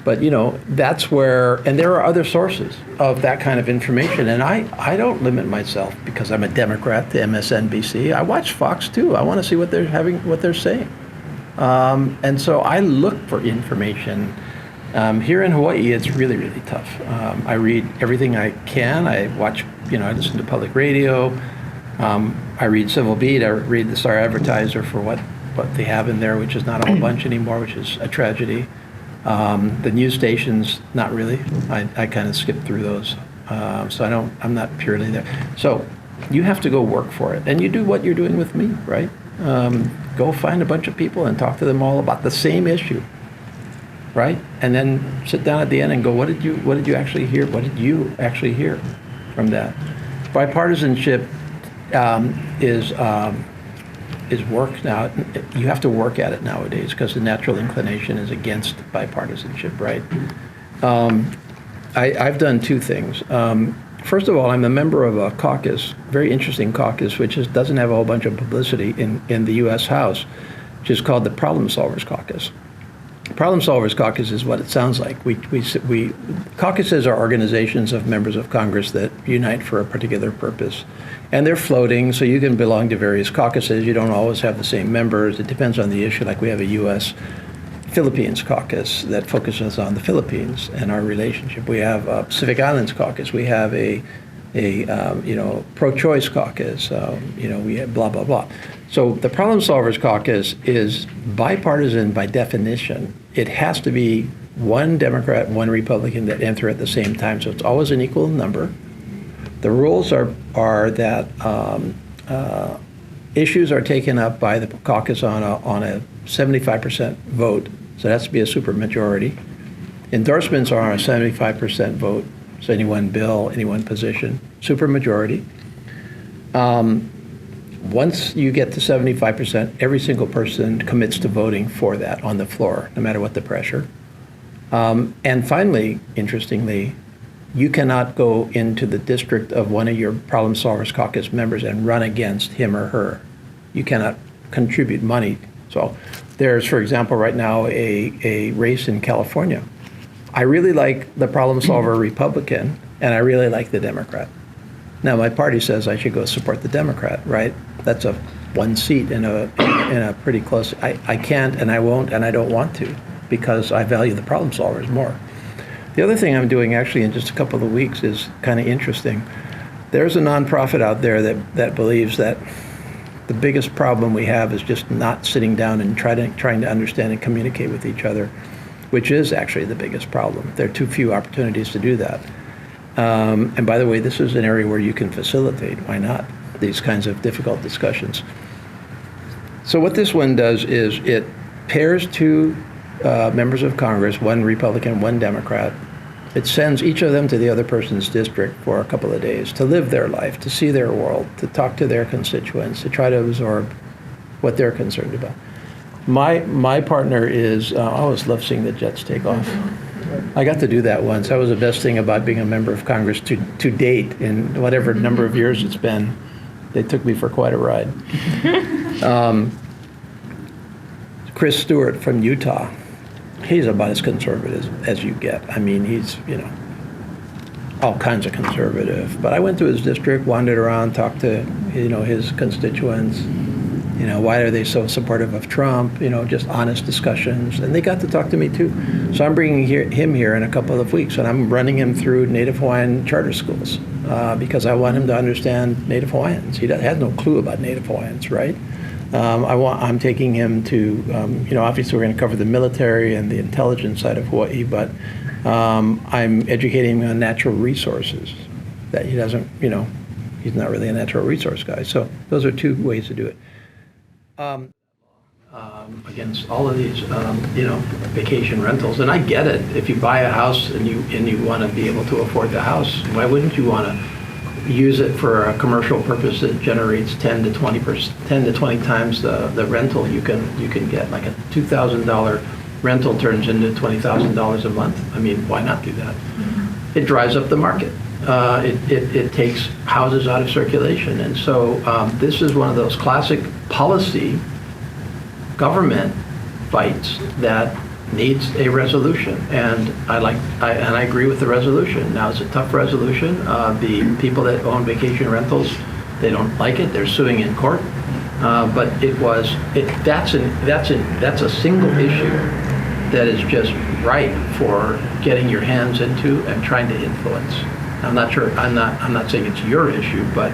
But you know, that's where, and there are other sources of that kind of information. And I don't limit myself because I'm a Democrat to MSNBC. I watch Fox too. I want to see what they're saying. And so I look for information. Here in Hawaii, it's really, really tough. I read everything I can. I watch, I listen to public radio. I read Civil Beat. I read the Star Advertiser for what they have in there, which is not a whole bunch anymore, which is a tragedy. The news stations, not really. I kind of skip through those. So I'm not purely there. So you have to go work for it. And you do what you're doing with me, right? Go find a bunch of people and talk to them all about the same issue, right? And then sit down at the end and go, what did you actually hear? What did you actually hear from that? Bipartisanship is work now. You have to work at it nowadays because the natural inclination is against bipartisanship, right? I've done two things. First of all, I'm a member of a caucus, very interesting caucus, which doesn't have a whole bunch of publicity in the U.S. House, which is called the Problem Solvers Caucus. Problem Solvers Caucus is what it sounds like. Caucuses are organizations of members of Congress that unite for a particular purpose. And they're floating, so you can belong to various caucuses. You don't always have the same members. It depends on the issue. Like we have a U.S. Philippines caucus that focuses on the Philippines and our relationship. We have a Pacific Islands caucus. We have a pro-choice caucus. We have blah, blah, blah. So the Problem Solvers Caucus is bipartisan by definition. It has to be one Democrat, one Republican that enter at the same time. So it's always an equal number. The rules are that issues are taken up by the caucus on a 75% vote. So that has to be a supermajority. Endorsements are on a 75% vote. So any one bill, any one position, supermajority. Once you get to 75%, every single person commits to voting for that on the floor, no matter what the pressure. And finally, interestingly, you cannot go into the district of one of your Problem Solvers Caucus members and run against him or her. You cannot contribute money. So there's, for example, right now a race in California. I really like the Problem Solver Republican, and I really like the Democrat. Now, my party says I should go support the Democrat, right? That's a one seat in a pretty close. I can't, and I won't, and I don't want to, because I value the problem solvers more. The other thing I'm doing actually in just a couple of weeks is kind of interesting. There's a nonprofit out there that believes that the biggest problem we have is just not sitting down and trying to understand and communicate with each other, which is actually the biggest problem. There are too few opportunities to do that. And by the way, this is an area where you can facilitate, why not, these kinds of difficult discussions. So what this one does is it pairs two members of Congress, one Republican, one Democrat. It sends each of them to the other person's district for a couple of days to live their life, to see their world, to talk to their constituents, to try to absorb what they're concerned about. My partner is, I always love seeing the jets take off. I got to do that once. That was the best thing about being a member of Congress to date in whatever number of years it's been. They took me for quite a ride. Chris Stewart from Utah, he's about as conservative as you get. I mean, he's, all kinds of conservative. But I went to his district, wandered around, talked to, his constituents. Why are they so supportive of Trump? Just honest discussions. And they got to talk to me too. So I'm bringing him here in a couple of weeks, and I'm running him through Native Hawaiian charter schools because I want him to understand Native Hawaiians. He has no clue about Native Hawaiians, right? I'm taking him to, obviously we're going to cover the military and the intelligence side of Hawaii, but I'm educating him on natural resources that he doesn't, he's not really a natural resource guy. So those are two ways to do it. Against all of these, vacation rentals, and I get it. If you buy a house and you want to be able to afford the house, why wouldn't you want to use it for a commercial purpose that generates 10 to 20 times the rental you can get? Like a $2,000 rental turns into $20,000 a month. I mean, why not do that? It drives up the market. It takes houses out of circulation. And so this is one of those classic policy government fights that needs a resolution. And I agree with the resolution. Now, it's a tough resolution. The people that own vacation rentals, they don't like it. They're suing in court. But that's a single issue that is just ripe for getting your hands into and trying to influence. I'm not saying it's your issue, but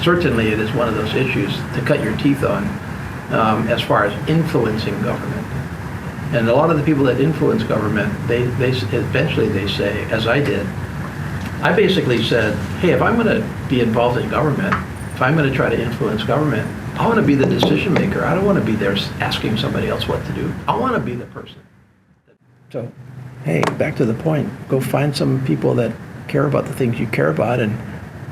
certainly it is one of those issues to cut your teeth on as far as influencing government. And a lot of the people that influence government, they eventually say, as I did, I basically said, hey, if I'm going to be involved in government, if I'm going to try to influence government, I want to be the decision maker. I don't want to be there asking somebody else what to do. I want to be the person. So, hey, back to the point, go find some people that care about the things you care about and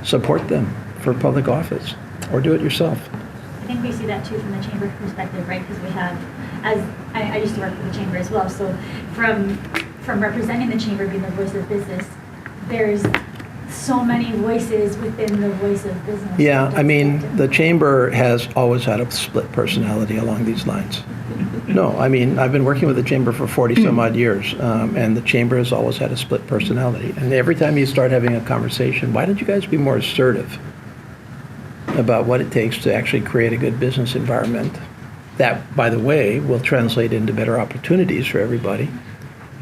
support them for public office, or do it yourself. I think we see that too from the chamber perspective, right? Because we have, I used to work for the chamber as well, so from representing the chamber, being the voice of business, there's so many voices within the voice of business. Yeah, I mean, the chamber has always had a split personality along these lines. No, I mean, I've been working with the chamber for 40 some odd years, and the chamber has always had a split personality. And every time you start having a conversation, why don't you guys be more assertive about what it takes to actually create a good business environment? that, by the way, will translate into better opportunities for everybody.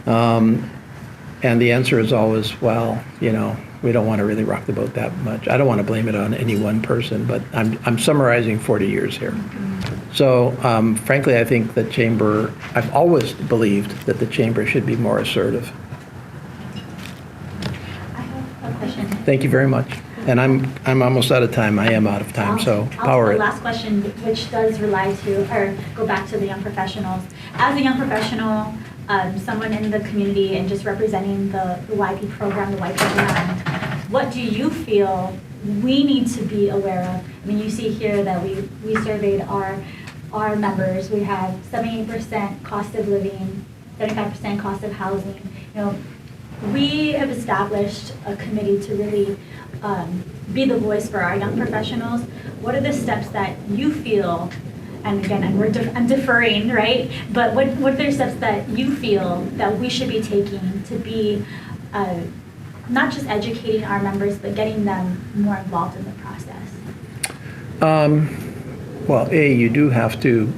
And the answer is always, well, you know, we don't want to really rock the boat that much. I don't want to blame it on any one person, but I'm summarizing 40 years here. So frankly, I think the Chamber, I've always believed that the Chamber should be more assertive. I have a question. Thank you very much. And I'm almost out of time. I am out of time, so power it. Last question, which does rely to, or go back to the young professionals. As a young professional, someone in the community and just representing the YP program, the YP program, what do you feel we need to be aware of? I mean, you see here that we surveyed our members. We have 78% cost of living, 75% cost of housing. You know, we have established a committee to really be the voice for our young professionals. What are the steps that you feel, and again, I'm deferring, right? But what are the steps that you feel that we should be taking to be not just educating our members, but getting them more involved in the process? Well, you do have to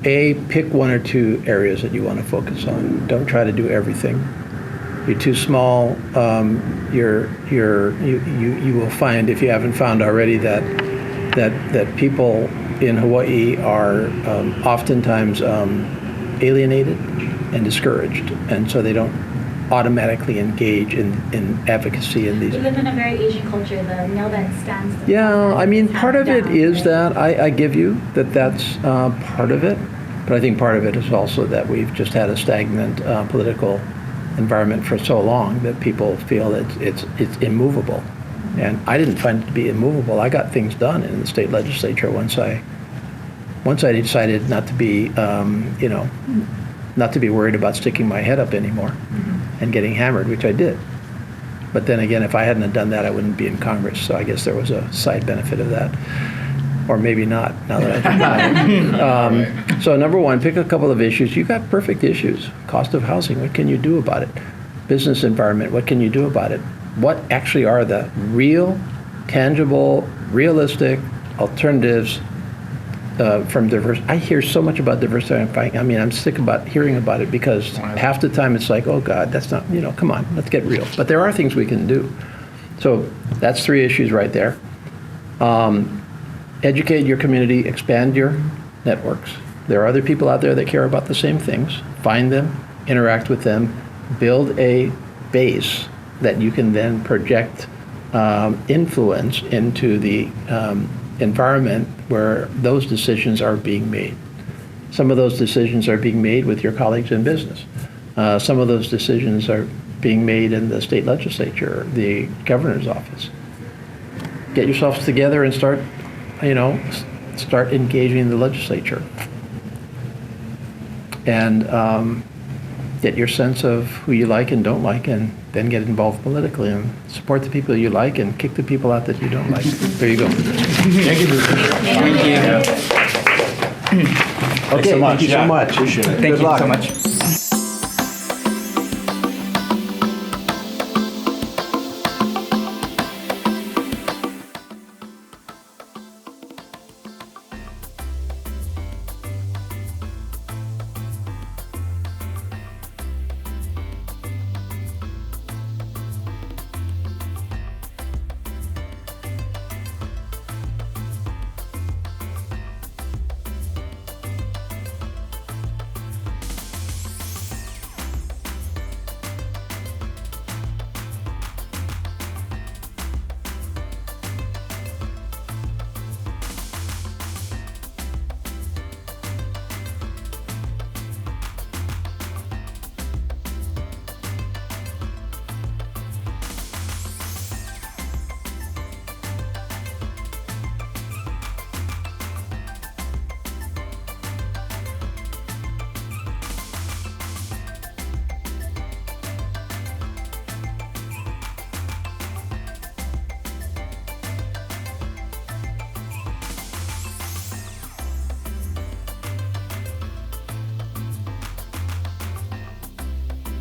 pick one or two areas that you want to focus on. Don't try to do everything. You're too small. You will find, if you haven't found already, that people in Hawaii are oftentimes alienated and discouraged, and so they don't automatically engage in advocacy in these. We live in a very Asian culture. The nail that stands. Yeah, I mean, part of it is that I give you that's part of it, but I think part of it is also that we've just had a stagnant political environment for so long that people feel it's immovable, and I didn't find it to be immovable. I got things done in the state legislature once I decided not to be not to be worried about sticking my head up anymore and getting hammered, which I did. But then again, if I hadn't have done that, I wouldn't be in Congress. So I guess there was a side benefit of that. Or maybe not, now that I think about it. So number one, pick a couple of issues. You've got perfect issues. Cost of housing, what can you do about it? Business environment, what can you do about it? What actually are the real, tangible, realistic alternatives from diversity? I hear so much about diversity. I mean, I'm sick about hearing about it because half the time it's like, oh God, that's not, come on, let's get real. But there are things we can do. So that's 3 issues right there. Educate your community, expand your networks. There are other people out there that care about the same things. Find them, interact with them, build a base that you can then project influence into the environment where those decisions are being made. Some of those decisions are being made with your colleagues in business. Some of those decisions are being made in the state legislature, the governor's office. Get yourselves together and start engaging the legislature. And get your sense of who you like and don't like, and then get involved politically and support the people you like and kick the people out that you don't like. There you go. Thank you. Thank you. Okay, thank you so much. Appreciate it. Good luck. Thank you so much.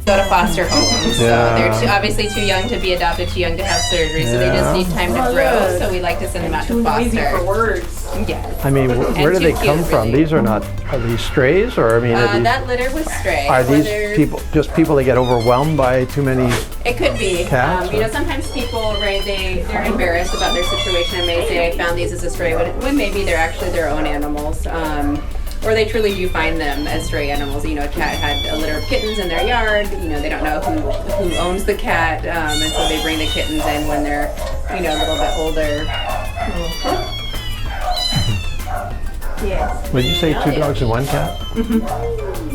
go to foster homes. Yeah. So they're obviously too young to be adopted, too young to have surgery, so they just need time to grow. So we like to send them out to foster. For words. Yes. I mean, where do they come from? These are not, are these strays, or I mean, are these, that litter was stray. are these Whether- people that get overwhelmed by too many? It could be. Cats, You know, sometimes people, right, they're embarrassed about their situation and may say, I found these as a stray, when maybe they're actually their own animals. Or they truly do find them as stray animals. You know, a cat had a litter of kittens in their yard. You know, they don't know who owns the cat, and so they bring the kittens in when they're, you know, a little bit older. Yes. Would you say 2 dogs and 1 cat?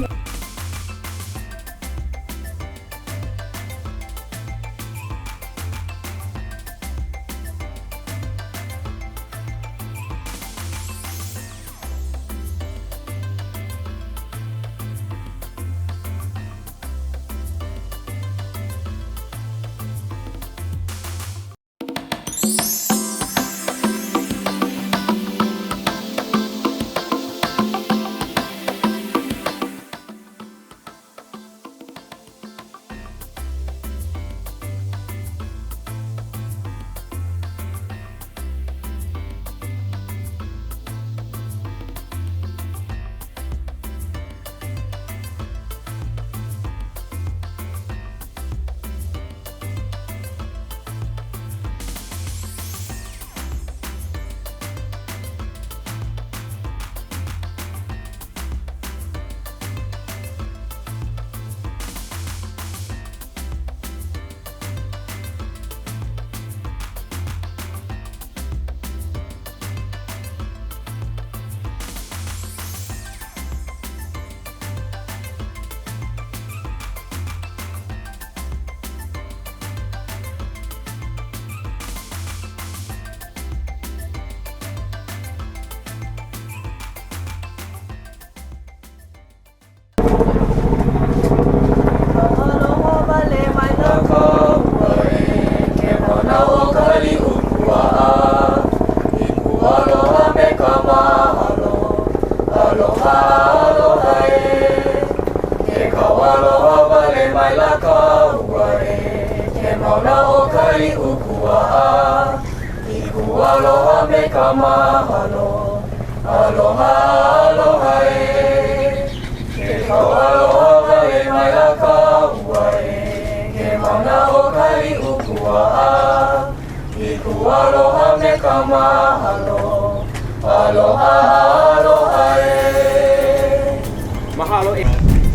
Mahalo.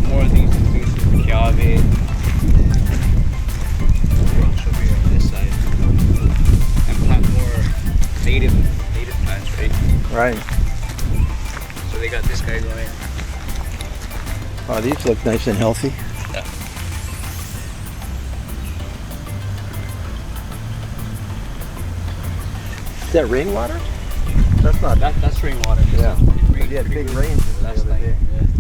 More things to do to Kiawe. I'll show you on this side. And plant more native plants, right? Right. So they got this guy going. Oh, these look nice and healthy. Yeah. Is that rainwater? That's not. That's rainwater. Yeah. It rained We had pretty big good rains the last other night. day. Yeah.